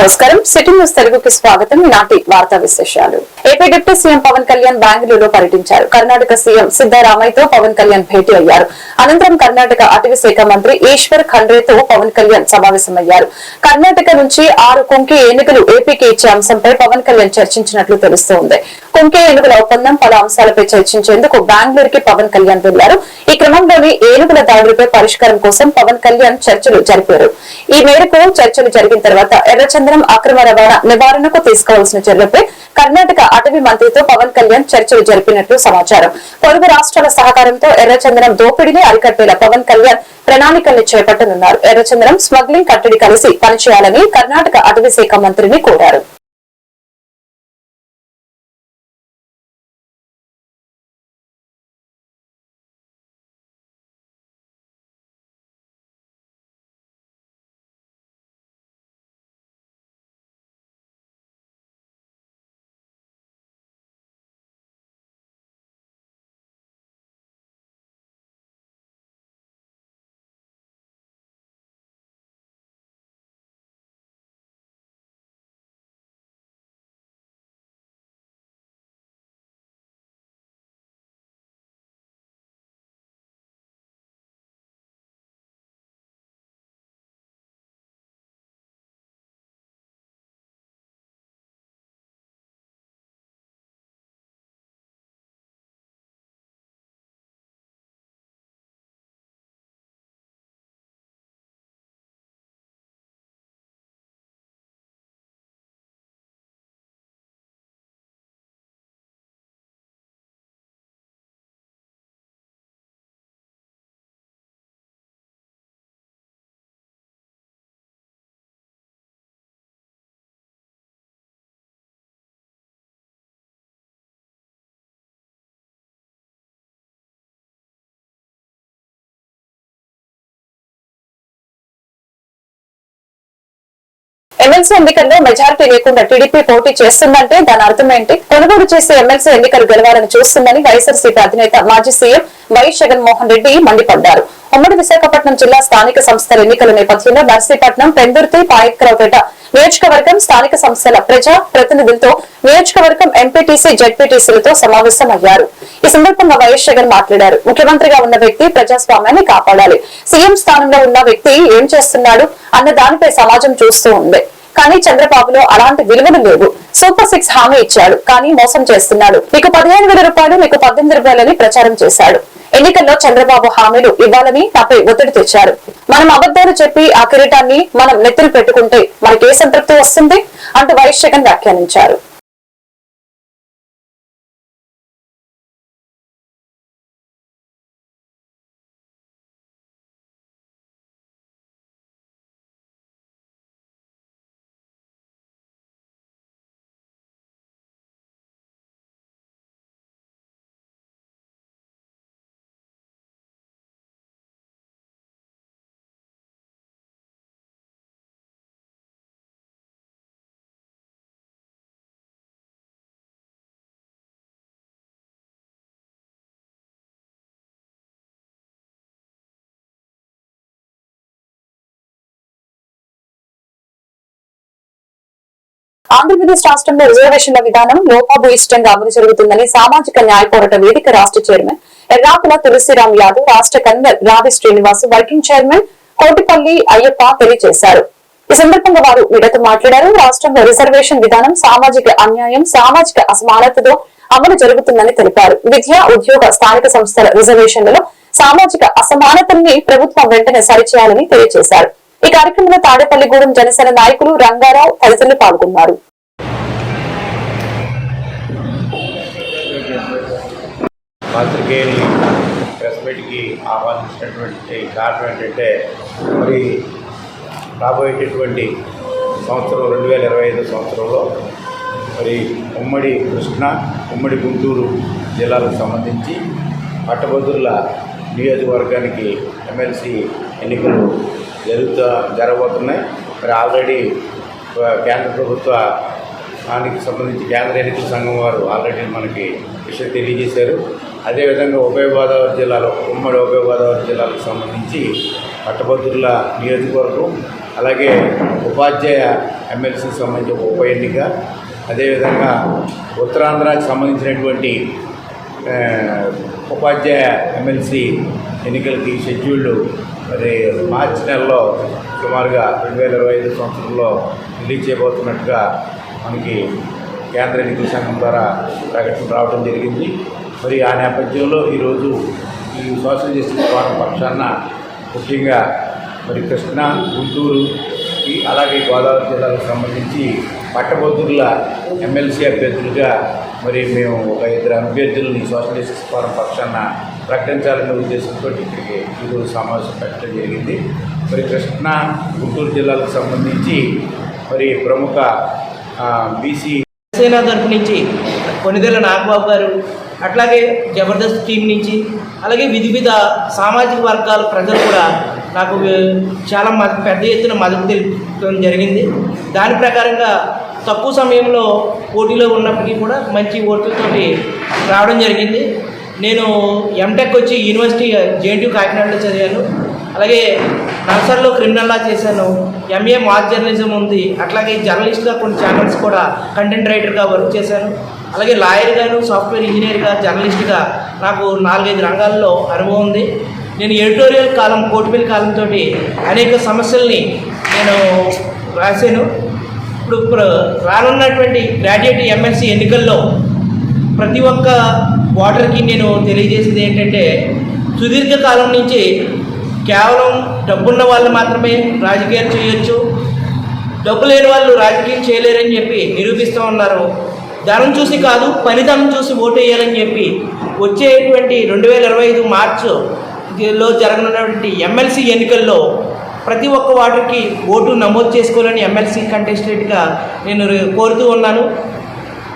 నమస్కారం. City news తెలుగుకి స్వాగతం. నాటి వార్తా విశేషాలు. AP deputy CM Pawan Kalyan బెంగళూరులో పర్యటించారు. కర్ణాటక సీఎం సిద్దరామయ్యతో పవన్ కళ్యాణ్ భేటీ అయ్యారు. అనంతరం కర్ణాటక అటవీ శాఖ మంత్రి ఈశ్వర్ ఖండ్రేతో పవన్ కళ్యాణ్ సమావేశమయ్యారు. కర్ణాటక నుంచి 6 కుంకి ఏనుగులు ఏపీకి ఇచ్చే అంశంపై పవన్ కళ్యాణ్ చర్చించినట్లు తెలుస్తోంది. కుంకి ఏనుగుల ఒప్పందం పలు అంశాలపై చర్చించేందుకు బెంగళూరుకి పవన్ కళ్యాణ్ వెళ్లారు. ఈ క్రమంలోని ఏనుగుల దాడులపై పరిష్కారం కోసం పవన్ కళ్యాణ్ చర్చలు జరిపారు. ఈ మేరకు చర్చలు జరిగిన తర్వాత ఎర్రచంద్రం అక్రమ రవాణా నివారణకు తీసుకోవాల్సిన చర్యలపై కర్ణాటక అటవీ మంత్రితో పవన్ కళ్యాణ్ చర్చలు జరిపినట్లు సమాచారం. పొరుగు రాష్ట్రాల సహకారంతో ఎర్రచంద్రం దోపిడీని అరికట్టేలా పవన్ కళ్యాణ్ ప్రణాళికల్ని చేపట్టనున్నారు. ఎర్రచంద్రం స్మగ్లింగ్ కట్టడి కలిసి పనిచేయాలని కర్ణాటక అటవీ శాఖ మంత్రిని కోరారు. ఎమ్మెల్సీ ఎన్నికల్లో మెజారిటీ లేకుండా టీడీపీ పోటీ చేస్తుందంటే దాని అర్థం ఏంటి? కొనుగోలు చేసే ఎమ్మెల్సీ ఎన్నికలు గెలవాలని చూస్తుందని వైఎస్ఆర్సీపీ అధినేత మాజీ సీఎం వైఎస్ జగన్మోహన్ రెడ్డి మండిపడ్డారు. ఉమ్మడి విశాఖపట్నం జిల్లా స్థానిక సంస్థల ఎన్నికల నేపథ్యంలో నర్సీపట్నం, పెందుర్తి, పాయకరావుపేట నియోజకవర్గం స్థానిక సంస్థల ప్రజా ప్రతినిధులతో నియోజకవర్గం ఎంపీటీసీ, జెడ్పీటీసీలతో సమావేశమయ్యారు. ఈ సందర్భంగా వైఎస్ జగన్ మాట్లాడారు. ముఖ్యమంత్రిగా ఉన్న వ్యక్తి ప్రజాస్వామ్యాన్ని కాపాడాలి. సీఎం స్థానంలో ఉన్న వ్యక్తి ఏం చేస్తున్నాడు అన్న దానిపై సమాజం చూస్తూ ఉంది. కానీ చంద్రబాబులో అలాంటి విలువలు లేవు. సూపర్ 6 హామీ ఇచ్చాడు, కానీ మోసం చేస్తున్నాడు. మీకు 15,000 రూపాయలు, మీకు 18 రూపాయలని ప్రచారం చేశాడు. ఎన్నికల్లో చంద్రబాబు హామీలు ఇవ్వాలని నాపై ఒత్తిడి తెచ్చారు. మనం అబద్దాలు చెప్పి ఆ కిరీటాన్ని మనం నెత్తిన పెట్టుకుంటే మనకే సంతృప్తి వస్తుంది అంటూ వైఎస్ జగన్ వ్యాఖ్యానించారు. ఆంధ్రప్రదేశ్ రాష్ట్రంలో రిజర్వేషన్ల విధానం లోపభూయిష్టంగా అమలు జరుగుతుందని సామాజిక న్యాయ పోరాట వేదిక రాష్ట్ర చైర్మన్ ఎర్రాకుల తులసిరామ్ యాదవ్, రాష్ట్ర కన్వీనర్ రావి శ్రీనివాస్, వర్కింగ్ చైర్మన్ కోటిపల్లి అయ్యప్ప తెలియజేశారు. ఈ సందర్భంగా వారు మీడియాతో మాట్లాడారు. రాష్ట్రంలో రిజర్వేషన్ విధానం సామాజిక అన్యాయం, సామాజిక అసమానతతో అమలు జరుగుతుందని తెలిపారు. విద్య, ఉద్యోగ, స్థానిక సంస్థల రిజర్వేషన్లలో సామాజిక అసమానతల్ని ప్రభుత్వం వెంటనే సరిచేయాలని తెలియజేశారు. ఈ కార్యక్రమంలో తాడేపల్లిగూడెం జనసేన నాయకులు రంగారావు తదితరులు పాల్గొన్నారు. పాత్రికేయుల్ని ప్రెస్ మీట్కి ఆహ్వానించినటువంటి కారణం ఏంటంటే, మరి రాబోయేటటువంటి సంవత్సరం 2025 సంవత్సరంలో మరి ఉమ్మడి కృష్ణా, ఉమ్మడి గుంటూరు జిల్లాలకు సంబంధించి పట్టభద్రుల నియోజకవర్గానికి ఎమ్మెల్సీ ఎన్నికలు జరగబోతున్నాయి. మరి ఆల్రెడీ కేంద్ర ప్రభుత్వానికి సంబంధించి కేంద్ర ఎన్నికల సంఘం వారు ఆల్రెడీ మనకి విషయం తెలియజేశారు. అదేవిధంగా ఉభయ గోదావరి జిల్లాలో, ఉమ్మడి ఉభయ గోదావరి జిల్లాలకు సంబంధించి పట్టభద్రుల నియోజకవర్గం, అలాగే ఉపాధ్యాయ ఎమ్మెల్సీకి సంబంధించి ఒక ఉప ఎన్నిక, అదేవిధంగా ఉత్తరాంధ్రకి సంబంధించినటువంటి ఉపాధ్యాయ ఎమ్మెల్సీ ఎన్నికలకి షెడ్యూల్డ్ మరి మార్చి నెలలో సుమారుగా 2025 సంవత్సరంలో రిలీజ్ చేయబోతున్నట్టుగా మనకి కేంద్ర ఎన్నికల సంఘం ద్వారా ప్రకటన రావడం జరిగింది. మరి ఆ నేపథ్యంలో ఈరోజు ఈ సోషల్ జస్టిస్ ఫోరం పక్షాన ముఖ్యంగా మరి కృష్ణా, గుంటూరు అలాగే గోదావరి జిల్లాలకు సంబంధించి పట్టభద్రుల ఎమ్మెల్సీ అభ్యర్థులుగా మరి మేము ఒక 2 అభ్యర్థులని సోషల్ జస్టిస్ ఫోరం పక్షాన ప్రకటించాలనే ఉద్దేశంతో ఇక్కడికి ఈరోజు సమావేశం పెట్టడం జరిగింది. మరి కృష్ణా, గుంటూరు జిల్లాలకు సంబంధించి మరి ప్రముఖ బీసీ సేన తరపు నుంచి కొనిదెల నాగబాబు గారు, అట్లాగే జబర్దస్త్ టీం నుంచి, అలాగే వివిధ సామాజిక వర్గాల ప్రజలు కూడా నాకు చాలా పెద్ద ఎత్తున మద్దతు తెలుపడం జరిగింది. దాని ప్రకారంగా తక్కువ సమయంలో పోటీలో ఉన్నప్పటికీ కూడా మంచి ఓట్లతోటి రావడం జరిగింది. నేను ఎంటెక్ వచ్చి యూనివర్సిటీ జేఎన్టీయూ కాకినాడలో చదివాను. అలాగే నర్సర్లో క్రిమినల్ లా చేశాను. ఎంఏ మాస్ జర్నలిజం ఉంది. అట్లాగే జర్నలిస్ట్గా కొన్ని ఛానల్స్ కూడా కంటెంట్ రైటర్గా వర్క్ చేశాను. అలాగే లాయర్గాను, సాఫ్ట్వేర్ ఇంజనీర్గా, జర్నలిస్ట్గా నాకు 4-5 రంగాల్లో అనుభవం ఉంది. నేను ఎడిటోరియల్ కాలం, కోటిపల్లి కాలంతో అనేక సమస్యల్ని నేను రాశాను. ఇప్పుడు రానున్నటువంటి గ్రాడ్యుయేట్ ఎమ్మెల్సీ ఎన్నికల్లో ప్రతి ఒక్క ఓటర్కి నేను తెలియజేసేది ఏంటంటే, సుదీర్ఘకాలం నుంచి కేవలం డబ్బున్న వాళ్ళు మాత్రమే రాజకీయాలు చేయొచ్చు, డబ్బు లేని వాళ్ళు రాజకీయం చేయలేరని చెప్పి నిరూపిస్తూ ఉన్నారు. ధనం చూసి కాదు, పనితనం చూసి ఓటు వేయాలని చెప్పి వచ్చేటువంటి 2025 మార్చిలో జరగనున్నటువంటి ఎమ్మెల్సీ ఎన్నికల్లో ప్రతి ఒక్క ఓటర్కి ఓటు నమోదు చేసుకోవాలని ఎమ్మెల్సీ కంటెస్టెంట్గా నేను కోరుతూ ఉన్నాను.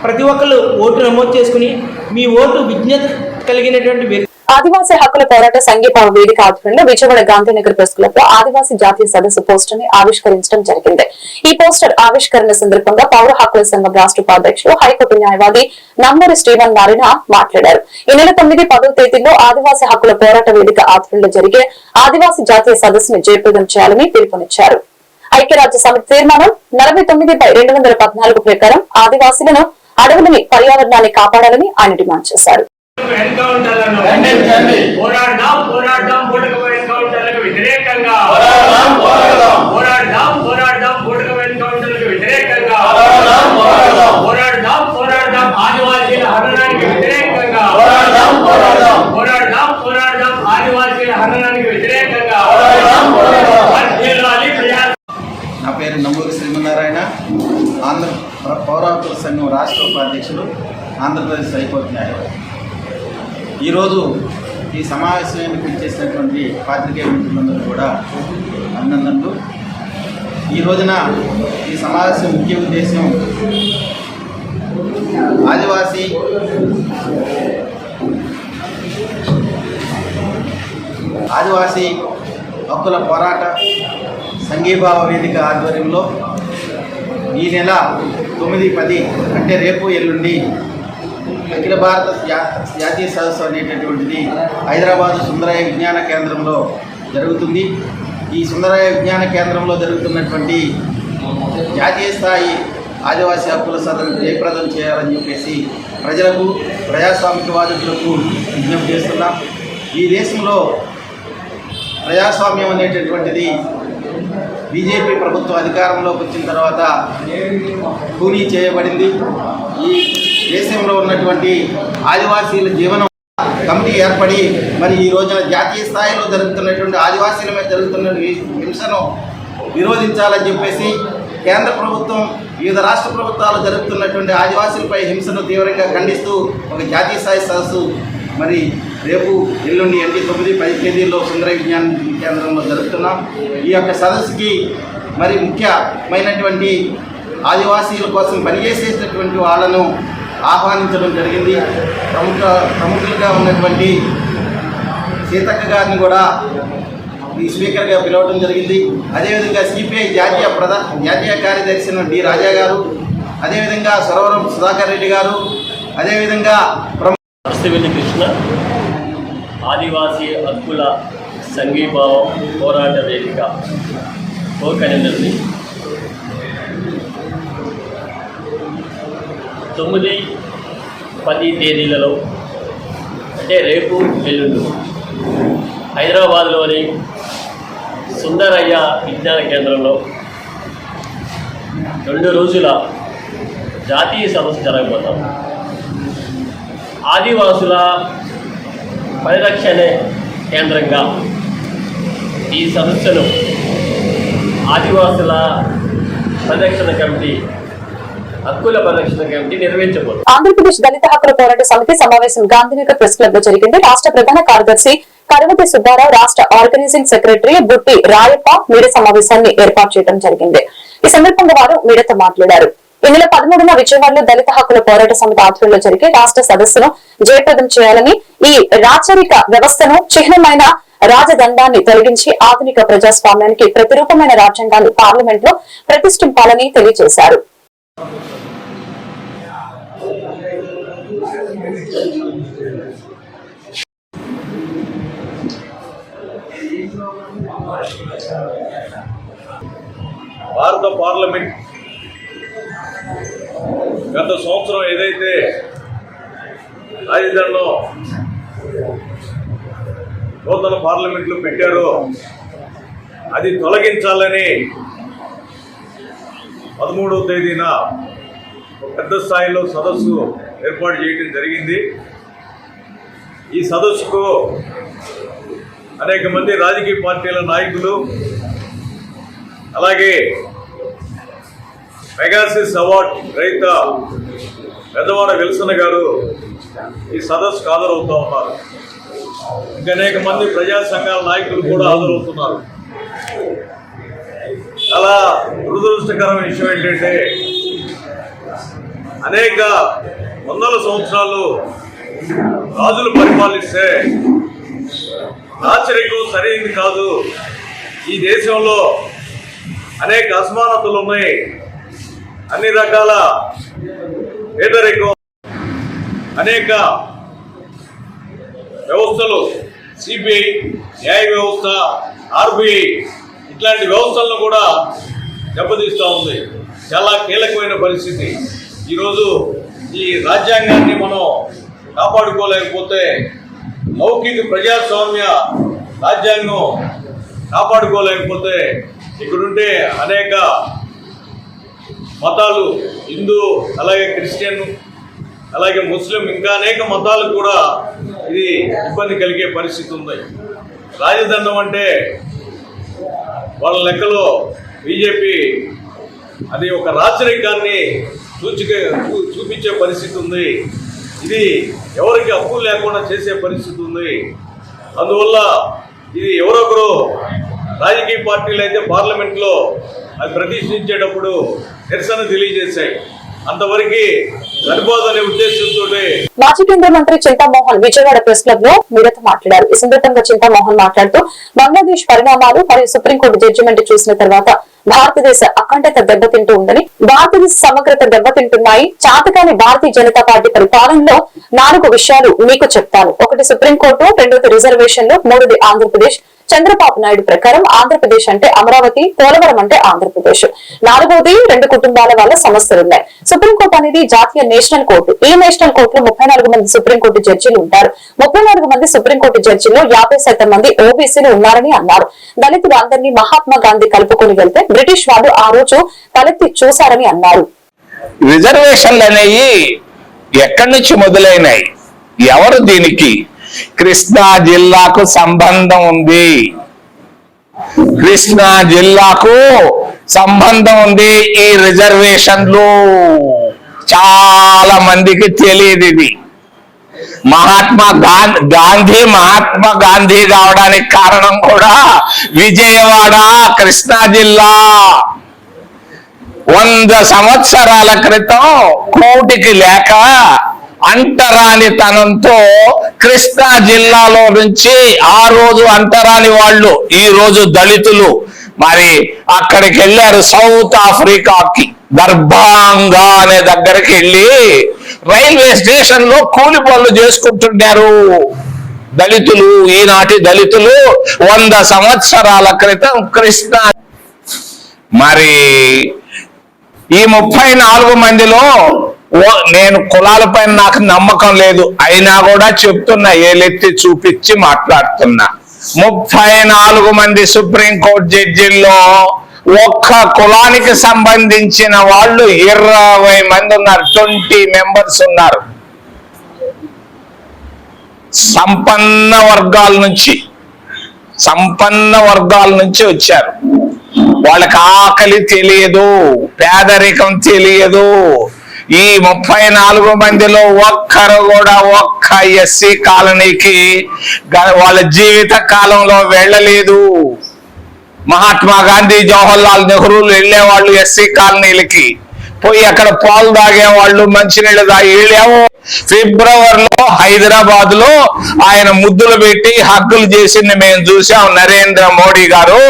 ప్రతి ఒక్కరు ఓటు నమోదు చేసుకుని మీ ఓటు విజ్ఞత కలిగినటువంటి వ్యక్తి. ఆదివాసీ హక్కుల పోరాట సంఘీభావ వేదిక ఆధ్వర్యంలో విజయవాడ గాంధీనగర్ ప్రెస్ క్లబ్ లో ఆదివాసీ జాతీయ సదస్సు పోస్టర్ ని ఆవిష్కరించడం జరిగింది. ఈ పోస్టర్ ఆవిష్కరణ సందర్భంగా పౌర హక్కుల సంఘం రాష్ట్ర ఉపాధ్యక్షులు, హైకోర్టు న్యాయవాది నంబూరి శ్రీవన్ నారాయణ మాట్లాడారు. ఈ నెల 9, 10 తేదీల్లో ఆదివాసీ హక్కుల పోరాట వేదిక ఆధ్వర్యంలో జరిగే ఆదివాసీ జాతీయ సదస్సును జయప్రదం చేయాలని పిలుపునిచ్చారు. ఐక్యరాజ్య సమితి తీర్మానం 49/214 ప్రకారం ఆదివాసీలను, అడవులని, పర్యావరణాన్ని కాపాడాలని ఆయన డిమాండ్ చేశారు. నా పేరు నంబూరి శ్రీమన్నారాయణ, ఆంధ్ర పౌర హక్కుల సంఘం రాష్ట్ర ఉపాధ్యక్షులు, ఆంధ్రప్రదేశ్ హైకోర్టు న్యాయవాది. ఈరోజు ఈ సమావేశానికి పిలిచేసినటువంటి పాత్రికేయ మిత్రులందరూ కూడా అభినందనలు. ఈ రోజున ఈ సమావేశం ముఖ్య ఉద్దేశం ఆదివాసీ హక్కుల పోరాట సంఘీభావ వేదిక ఆధ్వర్యంలో ఈ నెల 9, 10 అంటే రేపు, ఎల్లుండి అఖిల భారత జాతీయ సదస్సు అనేటటువంటిది హైదరాబాదు సుందరయ్య విజ్ఞాన కేంద్రంలో జరుగుతుంది. ఈ సుందరయ్య విజ్ఞాన కేంద్రంలో జరుగుతున్నటువంటి జాతీయ స్థాయి ఆదివాసీ హక్కుల సదస్సు జయప్రదం చేయాలని చెప్పేసి ప్రజలకు, ప్రజాస్వామికవాదులకు విజ్ఞప్తి చేస్తున్నాం. ఈ దేశంలో ప్రజాస్వామ్యం అనేటటువంటిది బీజేపీ ప్రభుత్వం అధికారంలోకి వచ్చిన తర్వాత కూలీ చేయబడింది. ఈ దేశంలో ఉన్నటువంటి ఆదివాసీల జీవనం కమిటీ ఏర్పడి మరి ఈ రోజున జాతీయ స్థాయిలో జరుగుతున్నటువంటి ఆదివాసీల మీద జరుగుతున్న హింసను విరోధించాలని చెప్పేసి కేంద్ర ప్రభుత్వం, వివిధ రాష్ట్ర ప్రభుత్వాలు జరుగుతున్నటువంటి ఆదివాసీలపై హింసను తీవ్రంగా ఖండిస్తూ ఒక జాతీయ స్థాయి సదస్సు మరి రేపు, ఎల్లుండి 9, 10 తేదీల్లో సుందరయ్య విజ్ఞాన కేంద్రంలో జరుపుతున్నాం. ఈ యొక్క సదస్సుకి మరి ముఖ్యమైనటువంటి ఆదివాసీల కోసం పనిచేసేటటువంటి వాళ్ళను ఆహ్వానించడం జరిగింది. ప్రముఖులుగా ఉన్నటువంటి సీతక్క గారిని కూడా ఈ స్పీకర్గా పిలవడం జరిగింది. అదేవిధంగా సిపిఐ జాతీయ కార్యదర్శి డి రాజా గారు, అదేవిధంగా సురవరం సుధాకర్ రెడ్డి గారు, అదేవిధంగా అస్తివెల్లి కృష్ణ, ఆదివాసీ హక్కుల సంఘీభావం పోరాట వేదిక కో కన్వీనర్ని. 9, 10 తేదీలలో అంటే రేపు ఎల్లుండు హైదరాబాద్లోని సుందరయ్య విజ్ఞాన కేంద్రంలో 2 రోజుల జాతీయ సదస్సు జరగబోతాం. ఆదివాసుల పరిరక్షణ కేంద్రంగా ఈ సదస్సును ఆదివాసుల పరిరక్షణ కమిటీ, హక్కుల పరిరక్షణ కమిటీ నిర్వహించబోతుంది. ఆంధ్రప్రదేశ్ దళిత హక్కుల పోరాట సమితి సమావేశం గాంధీనగర్ ప్రెస్ క్లబ్ లో జరిగింది. రాష్ట్ర ప్రధాన కార్యదర్శి కరవతి సుబ్బారావు, రాష్ట్ర ఆర్గనైజింగ్ సెక్రటరీ బుట్టి రాయప్ప మీడియా సమావేశాన్ని ఏర్పాటు చేయడం జరిగింది. ఈ సందర్భంగా వారు మీడియాతో మాట్లాడారు. ఈ నెల 13న విజయవాడలో దళిత హక్కుల పోరాట సమితి ఆధ్వర్యంలో జరిగే రాష్ట్ర సదస్సును జయప్రదం చేయాలని, ఈ రాచరిక వ్యవస్థను చిహ్నమైన రాజదండాన్ని తొలగించి ఆధునిక ప్రజాస్వామ్యానికి ప్రతిరూపమైన రాజ్యాంగాన్ని పార్లమెంట్ లో ప్రతిష్ఠింపాలని తెలియజేశారు. భారత పార్లమెంట్ గత సంవత్సరం ఏదైతే రాజధానిలో నూతన పార్లమెంట్లో పెట్టారో అది తొలగించాలని 13వ తేదీన పెద్ద స్థాయిలో సదస్సు ఏర్పాటు చేయడం జరిగింది. ఈ సదస్సుకు అనేక మంది రాజకీయ పార్టీల నాయకులు, అలాగే మెగాసిస్ అవార్డ్ గ్రహీత పెద్దవాడ విల్సన్ గారు ఈ సదస్సుకు హాజరవుతూ ఉన్నారు. ఇంకా అనేక మంది ప్రజా సంఘాల నాయకులు కూడా హాజరవుతున్నారు. చాలా దురదృష్టకరమైన విషయం ఏంటంటే అనేక వందల సంవత్సరాలు రాజులు పరిపాలిస్తే రాచరికం సరైనది కాదు, ఈ దేశంలో అనేక అసమానతలు ఉన్నాయి, అన్ని రకాల పేదరికం, అనేక వ్యవస్థలు, సిబిఐ, న్యాయ వ్యవస్థ, ఆర్బిఐ ఇట్లాంటి వ్యవస్థలను కూడా దెబ్బతీస్తూ ఉంది. చాలా కీలకమైన పరిస్థితి. ఈరోజు ఈ రాజ్యాంగాన్ని మనం కాపాడుకోలేకపోతే, లౌకిక ప్రజాస్వామ్య రాజ్యాంగం కాపాడుకోలేకపోతే, ఇక్కడుంటే అనేక మతాలు, హిందూ, అలాగే క్రిస్టియన్, అలాగే ముస్లిం, ఇంకా అనేక మతాలకు కూడా ఇది ఇబ్బంది కలిగే పరిస్థితి ఉంది. రాజదండం అంటే వాళ్ళ లెక్కలో బీజేపీ అది ఒక రాచరికాన్ని చూపించే పరిస్థితి ఉంది. ఇది ఎవరికి హక్కులు లేకుండా చేసే పరిస్థితి ఉంది. అందువల్ల ఇది ఎవరొకరు రాజకీయ పార్టీలు అయితే పార్లమెంట్లో అది ప్రతిష్ఠించేటప్పుడు నిరసన తెలియజేశాయి. అంతవరకు సరిపోదనే ఉద్దేశంతో మాజీ కేంద్ర మంత్రి చింతామోహన్ విజయవాడ ప్రెస్ క్లబ్ లో మీడియాతో మాట్లాడారు. ఈ సందర్భంగా చింతామోహన్ మాట్లాడుతూ బంగ్లాదేశ్ పరిణామాలు మరియు సుప్రీంకోర్టు జడ్జిమెంట్ చూసిన తర్వాత భారతదేశ అఖండత దెబ్బతింటూ ఉందని, భారతదేశ సమగ్రత దెబ్బతింటున్నాయి. చాతకాని భారతీయ జనతా పార్టీ పరిపాలనలో 4 విషయాలు మీకు చెప్తాను. 1 సుప్రీంకోర్టు, 2 రిజర్వేషన్లు, 3 ఆంధ్రప్రదేశ్. చంద్రబాబు నాయుడు ప్రకారం ఆంధ్రప్రదేశ్ అంటే అమరావతి, పోలవరం అంటే ఆంధ్రప్రదేశ్. 4వది 2 కుటుంబాల వల్ల సమస్యలున్నాయి. సుప్రీంకోర్టు అనేది జాతీయ నేషనల్ కోర్టు. ఈ నేషనల్ కోర్టులో 34 మంది సుప్రీంకోర్టు జడ్జీలు ఉంటారు. 34 మంది సుప్రీంకోర్టు జడ్జీల్లో 50% మంది ఓబీసీలు ఉన్నారని అన్నారు. దళితులు అందరినీ మహాత్మా గాంధీ కలుపుకొని వెళ్తే బ్రిటిష్ వాళ్ళు ఆ రోజు తలెత్తి చూశారని అన్నారు. రిజర్వేషన్లు అనేవి ఎక్కడి నుంచి మొదలైనాయి? ఎవరు దీనికి? కృష్ణా జిల్లాకు సంబంధం ఉంది. కృష్ణా జిల్లాకు సంబంధం ఉంది ఈ రిజర్వేషన్లు. చాలా మందికి తెలియదు ఇది. మహాత్మా గాంధీ కావడానికి కారణం కూడా విజయవాడ, కృష్ణా జిల్లా. 100 సంవత్సరాల క్రితం కోటికి లేక అంటరానితనంతో కృష్ణా జిల్లాలో నుంచి ఆ రోజు అంటరాని వాళ్ళు, ఈ రోజు దళితులు మరి అక్కడికి వెళ్ళారు. సౌత్ ఆఫ్రికాకి దర్భాంగా అనే దగ్గరికి వెళ్ళి రైల్వే స్టేషన్ లో కూలి పనులు చేసుకుంటున్నారు దళితులు. ఈనాటి దళితులు 100 సంవత్సరాల క్రితం కృష్ణా. మరి ఈ 34 మందిలో నేను కులాలపైన నాకు నమ్మకం లేదు, అయినా కూడా చెప్తున్నా, ఏలెత్తి చూపించి మాట్లాడుతున్నా. 34 మంది సుప్రీంకోర్టు జడ్జిల్లో ఒక్క కులానికి సంబంధించిన వాళ్ళు 20 మంది ఉన్నారు, 20 మెంబర్స్ ఉన్నారు. సంపన్న వర్గాల నుంచి వచ్చారు. వాళ్ళకి ఆకలి తెలియదు, పేదరికం తెలియదు. ఈ 34 మందిలో ఒక్కరు కూడా ఒక్క ఎస్సీ కాలనీకి వాళ్ళ జీవిత కాలంలో వెళ్ళలేదు. మహాత్మా గాంధీ, జవహర్లాల్ నెహ్రూలు వెళ్ళేవాళ్ళు ఎస్సీ కాలనీలకి, పోయి అక్కడ పాలు తాగేవాళ్ళు, మంచినీళ్ళు తాగి. వీళ్ళేమో ఫిబ్రవరిలో హైదరాబాద్ లో ఆయన ముద్దులు పెట్టి హక్కులు చేసింది మేము చూసాం. నరేంద్ర మోడీ గారు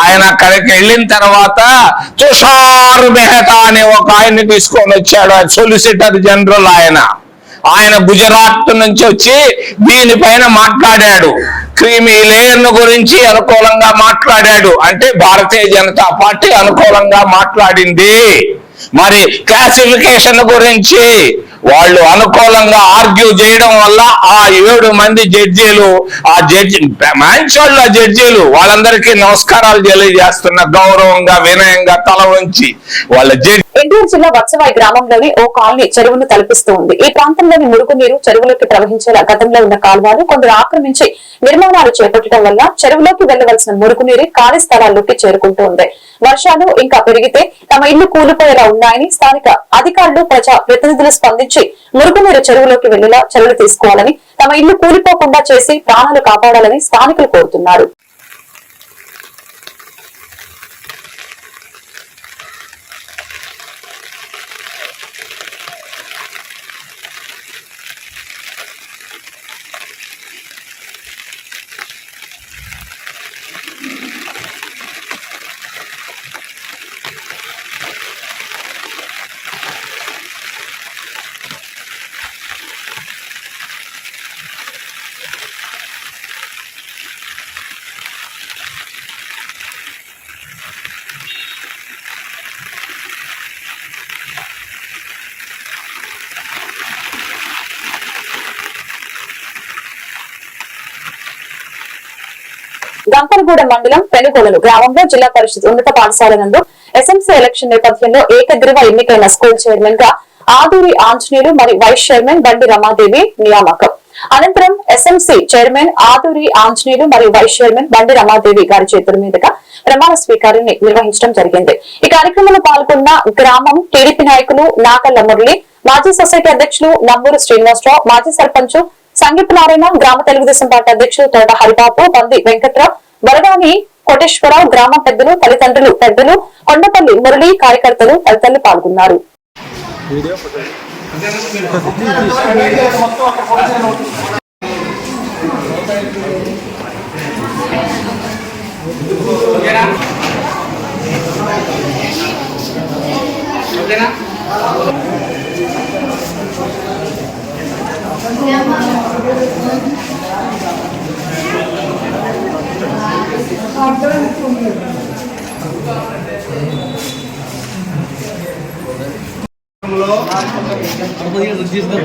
ఆయన అక్కడికి వెళ్ళిన తర్వాత తుషార్ మెహతా అనే ఒక ఆయన్ని తీసుకొని వచ్చాడు, సొలిసిటర్ జనరల్. ఆయన గుజరాత్ నుంచి వచ్చి దీనిపైన మాట్లాడాడు. క్రీమీ లేయర్ గురించి అనుకూలంగా మాట్లాడాడు. అంటే భారతీయ జనతా పార్టీ అనుకూలంగా మాట్లాడింది. మరి క్లాసిఫికేషన్ గురించి వాళ్ళు అనుకూలంగా ఆర్గ్యూ చేయడం వల్ల ఆ 7 మంది జడ్జీలు, ఆ జడ్జీలు వాళ్ళందరికీ నమస్కారాలు తెలియజేస్తున్న, గౌరవంగా వినయంగా తల వంచి వాళ్ళ ఎన్టీఆర్ జిల్లా వత్సవాయి గ్రామంలోని ఓ కాలనీ చెరువును తలపిస్తూ ఉంది. ఈ ప్రాంతంలోని మురుగు నీరు చెరువులోకి ప్రవహించేలా గతంలో ఉన్న కాలువలు కొందరు ఆక్రమించి నిర్మాణాలు చేపట్టడం వల్ల చెరువులోకి వెళ్లవలసిన మురుగునీరు ఖాళీ స్థలాల్లోకి చేరుకుంటూ ఉంది. వర్షాలు ఇంకా పెరిగితే తమ ఇల్లు కూలిపోయేలా ఉన్నాయని స్థానిక అధికారులు, ప్రజా ప్రతినిధులు స్పందించి మురుగునీరు చెరువులోకి వెళ్లేలా చర్యలు తీసుకోవాలని, తమ ఇల్లు కూలిపోకుండా చేసి ప్రాణాలు కాపాడాలని స్థానికులు కోరుతున్నారు. గంపలగూడెం మండలం పెనుగోలలు గ్రామంలో జిల్లా పరిషత్ ఉన్నత పాఠశాల నందు ఎస్ఎంసీ ఎలక్షన్ నేపథ్యంలో ఏకగ్రీవ ఎన్నికైన స్కూల్ చైర్మన్ గా ఆదూరి ఆంజనేయులు మరియు వైస్ చైర్మన్ బండి రమాదేవి నియామకం. అనంతరం ఎస్ఎంసీ చైర్మన్ ఆదూరి ఆంజనేయులు మరియు వైస్ చైర్మన్ బండి రమాదేవి గారి చేతుల మీదుగా ప్రమాణ స్వీకారాన్ని నిర్వహించడం జరిగింది. ఈ కార్యక్రమంలో పాల్గొన్న గ్రామం టీడీపీ నాయకులు నాగల్ల మురళి, మాజీ సొసైటీ అధ్యక్షులు నంబూరు శ్రీనివాసరావు, మాజీ సర్పంచ్ సంగీప్ నారాయణ, గ్రామ తెలుగుదేశం పార్టీ అధ్యక్షులు తోట హరిబాబు, బంది వెంకట్రావు, వరదాని కోటేశ్వరరావు, గ్రామ పెద్దలు, తల్లిదండ్రులు, పెద్దలు, కొండపల్లి మురళి, కార్యకర్తలు తదితరులు పాల్గొన్నారు.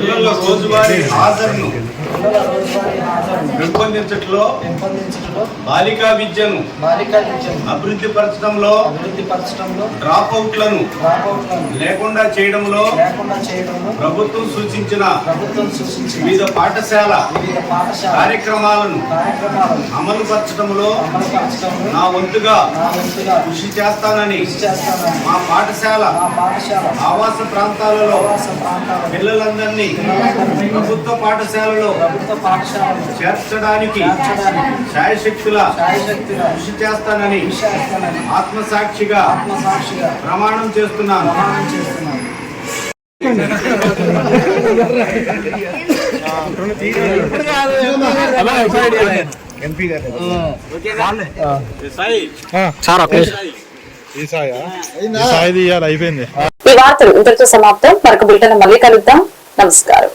పిల్లల రోజువారీ హాజరును పెంపొందించడంలో బాలికా విద్యను అభివృద్ధి పరచడంలో డ్రాప్ అవుట్లను లేకుండా చేయడంలో ప్రభుత్వం సూచించిన వివిధ పాఠశాల కార్యక్రమాలను అమలు పరచడంలో నా వంతుగా కృషి చేస్తానని మా పాఠశాల ఆవాస ప్రాంతాలలో పిల్లలందరినీ ప్రభుత్వ పాఠశాలలో చేర్చడానికి శాయశక్తుల కృషి చేస్తానని ఆత్మసాక్షిగా ప్రమాణం చేస్తున్నాను. ఈ వార్తలు ఇంతటితో సమాప్తం. మరొక బులెటిన్ మళ్ళీ కలుద్దాం. నమస్కారం.